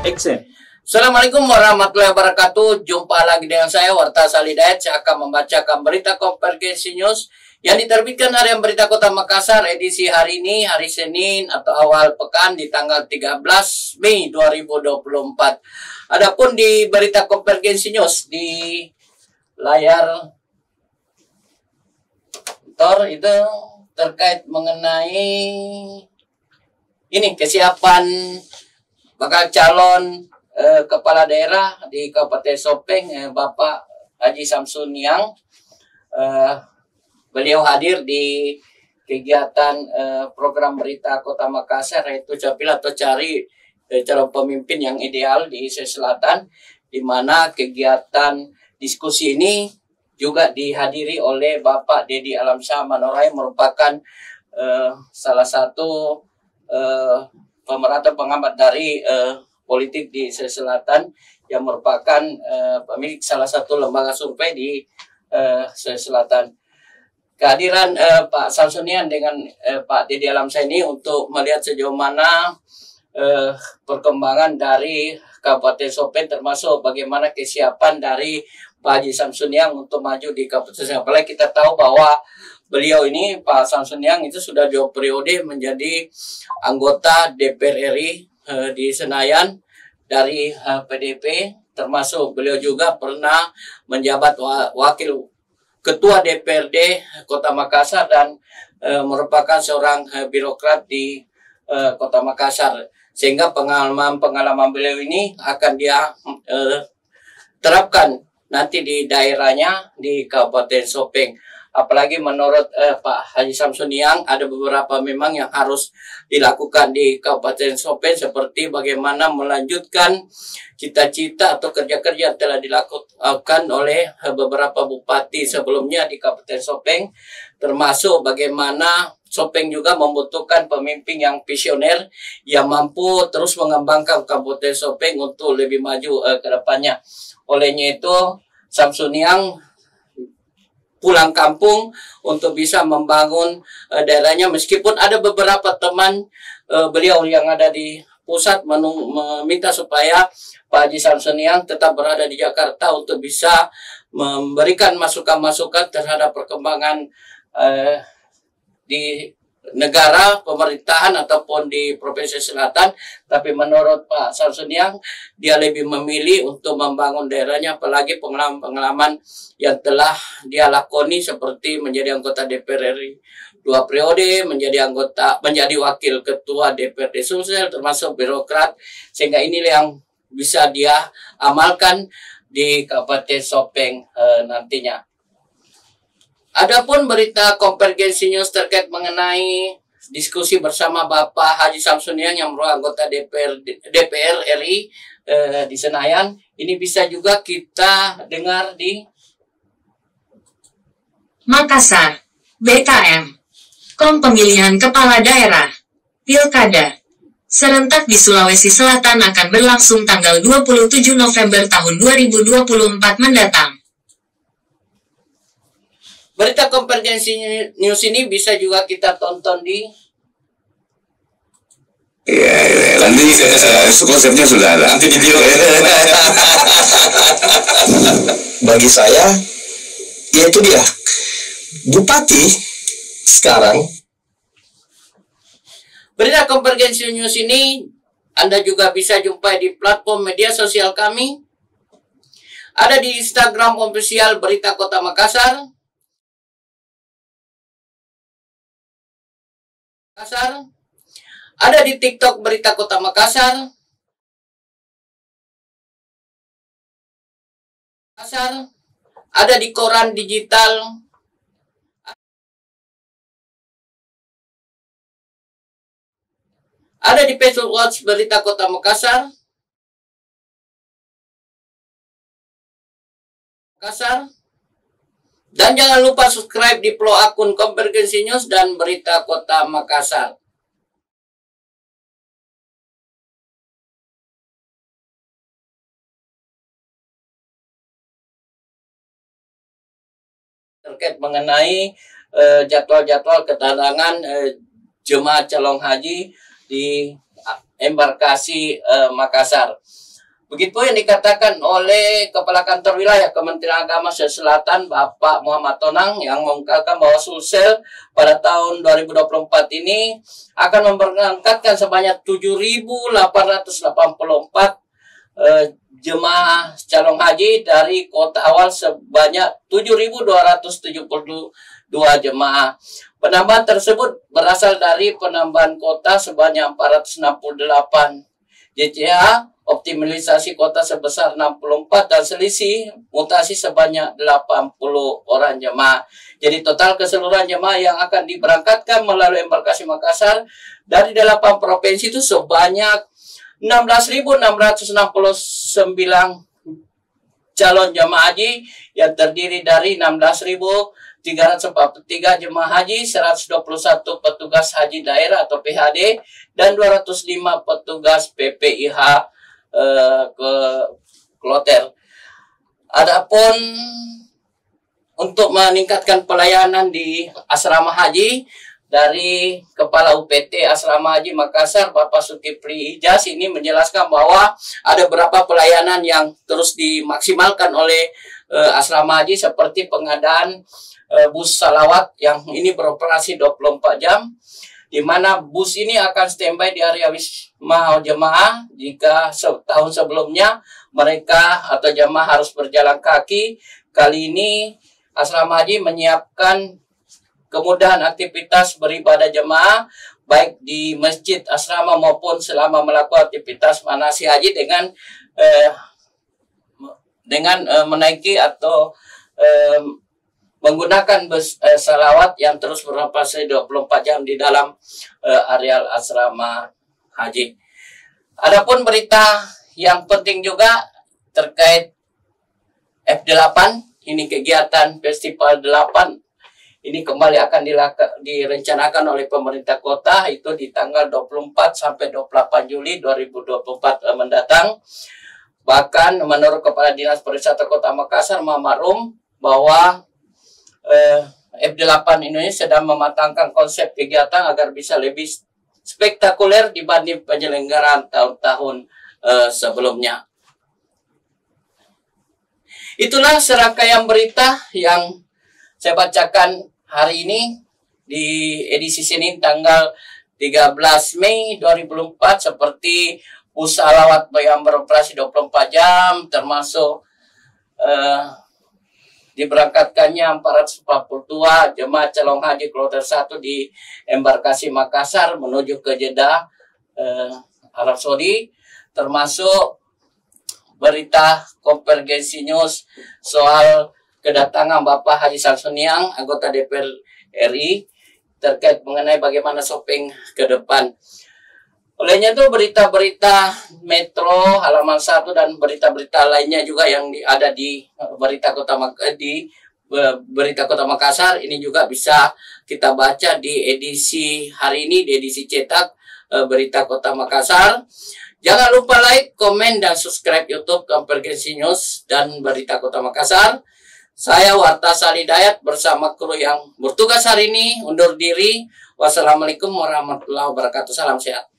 Action. Assalamualaikum warahmatullahi wabarakatuh. Jumpa lagi dengan saya Warta Salidayat. Saya akan membacakan berita Konvergensi News yang diterbitkan Harian Berita Kota Makassar edisi hari ini, hari Senin atau awal pekan di tanggal 13 Mei 2024. Adapun di berita Konvergensi News di layar monitor itu terkait mengenai ini kesiapan bakal calon kepala daerah di Kabupaten Sopeng, Bapak Haji Samsuniang. Beliau hadir di kegiatan program berita Kota Makassar, yaitu Capil atau Cari calon pemimpin yang ideal di Sulawesi Selatan, di mana kegiatan diskusi ini juga dihadiri oleh Bapak Dedi Alamsyah Manorai, merupakan salah satu pemerhati pengamat dari politik di Sulawesi Selatan, yang merupakan pemilik salah satu lembaga survei di Sulawesi Selatan. Kehadiran Pak Samsunian dengan Pak Dedi Alamsyah ini untuk melihat sejauh mana perkembangan dari Kabupaten Sopeng, termasuk bagaimana kesiapan dari Pak Haji Samsuniang untuk maju di Kabupaten Sopeng. Apalagi kita tahu bahwa beliau ini, Pak Samsuniang, itu sudah 2 periode menjadi anggota DPR RI di Senayan dari PDP, termasuk beliau juga pernah menjabat wakil ketua DPRD Kota Makassar dan merupakan seorang birokrat di Kota Makassar, sehingga pengalaman beliau ini akan dia terapkan nanti di daerahnya di Kabupaten Sopeng. Apalagi menurut Pak Haji Samsuniang ada beberapa memang yang harus dilakukan di Kabupaten Sopeng, seperti bagaimana melanjutkan cita-cita atau kerja-kerja yang telah dilakukan oleh beberapa bupati sebelumnya di Kabupaten Sopeng, termasuk bagaimana Sopeng juga membutuhkan pemimpin yang visioner yang mampu terus mengembangkan Kabupaten Sopeng untuk lebih maju ke depannya. Olehnya itu Samsuniang pulang kampung untuk bisa membangun daerahnya, meskipun ada beberapa teman beliau yang ada di pusat meminta supaya Pak Haji Samsuniang tetap berada di Jakarta untuk bisa memberikan masukan-masukan terhadap perkembangan di negara, pemerintahan ataupun di Provinsi Selatan. Tapi menurut Pak Samsuniang, dia lebih memilih untuk membangun daerahnya, apalagi pengalaman-pengalaman yang telah dia lakoni, seperti menjadi anggota DPR RI 2 periode, menjadi wakil ketua DPRD Sulsel, termasuk birokrat, sehingga ini yang bisa dia amalkan di Kabupaten Sopeng nantinya. Adapun berita Konvergensi News terkait mengenai diskusi bersama Bapak Haji Samsuniang yang merupakan anggota DPR RI di Senayan, ini bisa juga kita dengar di Makassar, BKM, Kom Pemilihan Kepala Daerah, Pilkada serentak di Sulawesi Selatan akan berlangsung tanggal 27 November tahun 2024 mendatang. Berita Konvergensi News ini bisa juga kita tonton di nanti konsepnya sudah ada. Nanti video. Bagi saya, ya itu dia. Bupati sekarang. Berita Konvergensi News ini Anda juga bisa jumpai di platform media sosial kami. Ada di Instagram official Berita Kota Makassar. Ada di TikTok Berita Kota Makassar. Ada di koran digital. Ada di Facebook Watch Berita Kota Makassar. Dan jangan lupa subscribe di follow akun Konvergensi News dan Berita Kota Makassar. Terkait mengenai jadwal-jadwal kedatangan jemaah calon haji di embarkasi Makassar. Begitu yang dikatakan oleh Kepala Kantor Wilayah Kementerian Agama Sulawesi Selatan, Bapak Muhammad Tonang, yang mengungkapkan bahwa Sulsel pada tahun 2024 ini akan memberangkatkan sebanyak 7.884 jemaah calon haji dari kota awal sebanyak 7.272 jemaah. Penambahan tersebut berasal dari penambahan kota sebanyak 468 JCA, optimalisasi kota sebesar 64 dan selisih mutasi sebanyak 80 orang jemaah. Jadi total keseluruhan jemaah yang akan diberangkatkan melalui embarkasi Makassar dari 8 provinsi itu sebanyak 16.669 calon jemaah haji yang terdiri dari 16.343 jemaah haji, 121 petugas haji daerah atau PHD, dan 205 petugas PPIH ke kloter. Adapun untuk meningkatkan pelayanan di asrama haji, dari Kepala UPT Asrama Haji Makassar, Bapak Sukipri Ijaz, ini menjelaskan bahwa ada beberapa pelayanan yang terus dimaksimalkan oleh asrama haji, seperti pengadaan bus salawat yang ini beroperasi 24 jam, di mana bus ini akan standby di area wisma jemaah jika tahun sebelumnya mereka atau jemaah harus berjalan kaki. Kali ini asrama haji menyiapkan kemudahan aktivitas beribadah jemaah baik di masjid asrama maupun selama melakukan aktivitas manasik haji dengan menaiki atau menggunakan bus salawat yang terus beroperasi 24 jam di dalam areal asrama haji. Adapun berita yang penting juga terkait F8, ini kegiatan Festival 8 ini kembali akan direncanakan oleh pemerintah kota, itu di tanggal 24 sampai 28 Juli 2024 mendatang. Bahkan menurut Kepala Dinas Pariwisata Kota Makassar, Muhammad Rum, bahwa F8 ini sedang mematangkan konsep kegiatan agar bisa lebih spektakuler dibanding penyelenggaraan tahun-tahun sebelumnya. Itulah serangkaian berita yang saya bacakan hari ini di edisi Senin tanggal 13 Mei 2004, seperti bus salawat yang beroperasi 24 jam, termasuk diberangkatkannya 442 jemaah calon haji kloter 1 di embarkasi Makassar menuju ke Jeddah, Arab Saudi, termasuk berita Konvergensi News soal kedatangan Bapak Haji Samsuniang, anggota DPR RI, terkait mengenai bagaimana shopping ke depan. Olehnya itu berita-berita Metro halaman 1 dan berita-berita lainnya juga yang ada di berita Kota Makassar ini juga bisa kita baca di edisi hari ini, di edisi cetak berita Kota Makassar. Jangan lupa like, komen, dan subscribe YouTube Konvergensi News dan berita Kota Makassar. Saya Warta Salidayat bersama kru yang bertugas hari ini undur diri. Wassalamualaikum warahmatullahi wabarakatuh. Salam sehat.